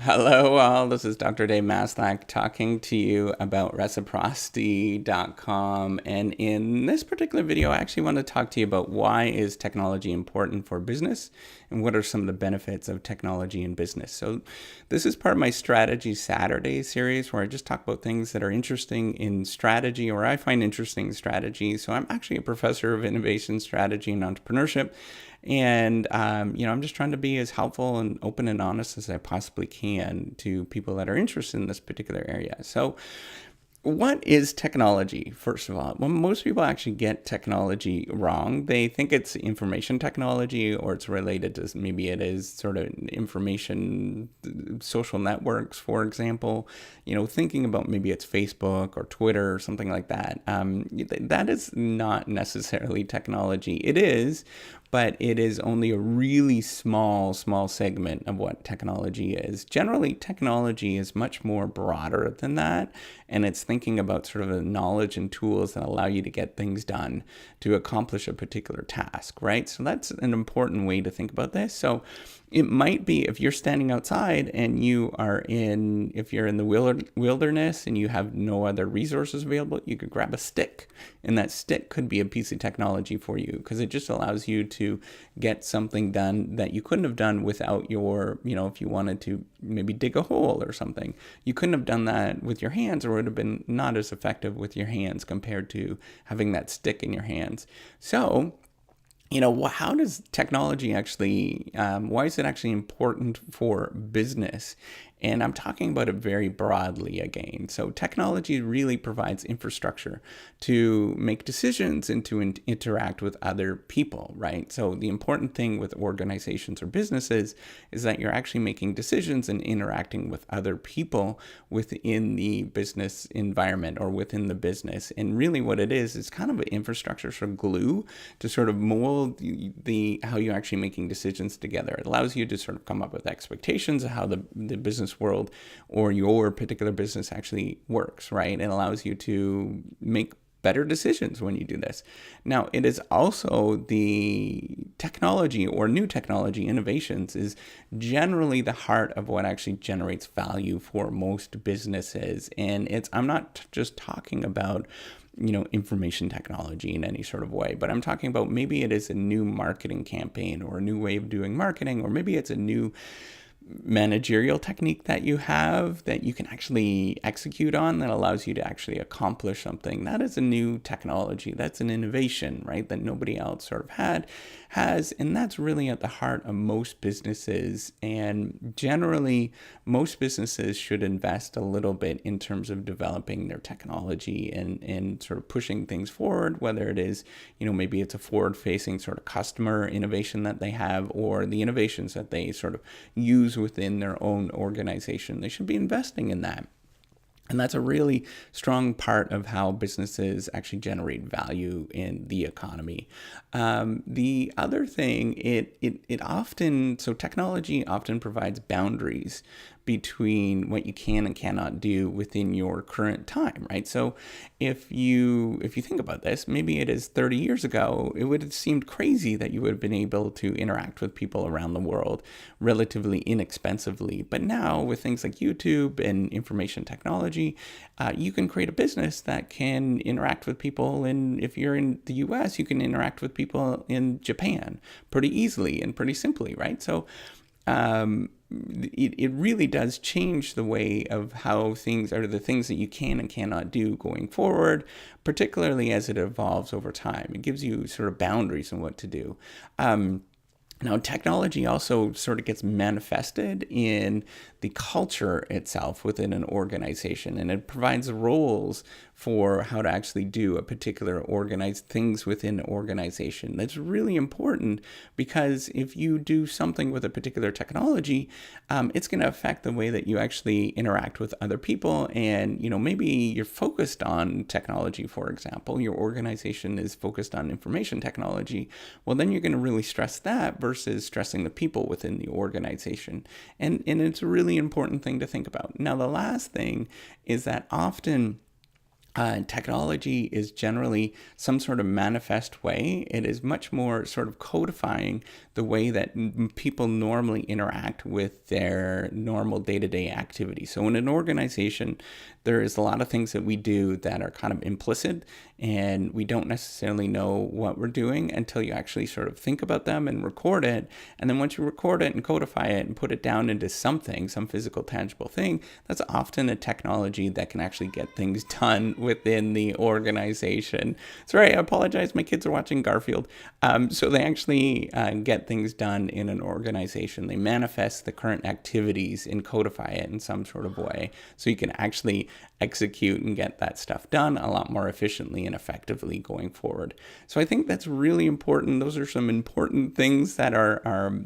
Hello, all. This is Dr. Dave Maslach talking to you about reciprocity.com. And in this particular video, I actually want to talk to you about why is technology important for business and what are some of the benefits of technology in business. So this is part of my Strategy Saturday series where I just talk about things that are interesting in strategy or I find interesting in strategy. So I'm actually a professor of innovation strategy and entrepreneurship. And, I'm just trying to be as helpful and open and honest as I possibly can to people that are interested in this particular area. So what is technology, first of all? Well, most people actually get technology wrong. They think it's information technology or it's related to maybe it is sort of information, social networks, for example. Thinking about maybe it's Facebook or Twitter or something like that. That is not necessarily technology. It is, but it is only a really small segment of what technology is. Generally, technology is much more broader than that, and it's thinking about sort of the knowledge and tools that allow you to get things done to accomplish a particular task, right? So that's an important way to think about this. So it might be if you're standing outside and if you're in the wilderness and you have no other resources available, you could grab a stick. And that stick could be a piece of technology for you because it just allows you to get something done that you couldn't have done without if you wanted to maybe dig a hole or something. You couldn't have done that with your hands or it would have been not as effective with your hands compared to having that stick in your hands. So, how does technology actually, why is it actually important for business? And I'm talking about it very broadly again. So technology really provides infrastructure to make decisions and to interact with other people, right? So the important thing with organizations or businesses is that you're actually making decisions and interacting with other people within the business environment or within the business. And really what it is kind of an infrastructure sort of glue to sort of mold how you're actually making decisions together. It allows you to sort of come up with expectations of how the business world or your particular business actually works, right? It allows you to make better decisions when you do this. Now, it is also the technology or new technology innovations is generally the heart of what actually generates value for most businesses. And I'm not just talking about information technology in any sort of way, but I'm talking about maybe it is a new marketing campaign or a new way of doing marketing, or maybe it's a new managerial technique that you have that you can actually execute on that allows you to actually accomplish something. That is a new technology. That's an innovation, right? That nobody else sort of has. And that's really at the heart of most businesses. And generally, most businesses should invest a little bit in terms of developing their technology and sort of pushing things forward, whether it is, maybe it's a forward-facing sort of customer innovation that they have or the innovations that they sort of use within their own organization. They should be investing in that. And that's a really strong part of how businesses actually generate value in the economy. The other thing, so technology often provides boundaries between what you can and cannot do within your current time, right? So if you think about this, maybe it is 30 years ago, it would have seemed crazy that you would have been able to interact with people around the world relatively inexpensively. But now with things like YouTube and information technology, you can create a business that can interact with people. And if you're in the US, you can interact with people in Japan pretty easily and pretty simply, right? So it really does change the way of how things are, the things that you can and cannot do going forward, particularly as it evolves over time. It gives you sort of boundaries on what to do. Now, technology also sort of gets manifested in the culture itself within an organization, and it provides roles for how to actually do a particular organized things within an organization. That's really important because if you do something with a particular technology, it's going to affect the way that you actually interact with other people. And, maybe you're focused on technology, for example, your organization is focused on information technology. Well, then you're going to really stress that versus stressing the people within the organization. And it's a really important thing to think about. Now, the last thing is that often technology is generally some sort of manifest way. It is much more sort of codifying the way that people normally interact with their normal day-to-day activity. So in an organization, there is a lot of things that we do that are kind of implicit, and we don't necessarily know what we're doing until you actually sort of think about them and record it. And then once you record it and codify it and put it down into something, some physical, tangible thing, that's often a technology that can actually get things done within the organization. Sorry, I apologize. My kids are watching Garfield. So they actually get things done in an organization. They manifest the current activities and codify it in some sort of way. So you can actually execute and get that stuff done a lot more efficiently and effectively going forward. So I think that's really important. Those are some important things that are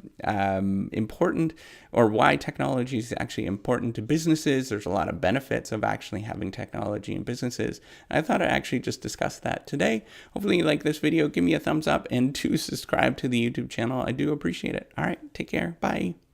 important, or why technology is actually important to businesses. There's a lot of benefits of actually having technology in businesses. I thought I'd actually just discuss that today. Hopefully you like this video. Give me a thumbs up and do subscribe to the YouTube channel. I do appreciate it. All right, take care. Bye.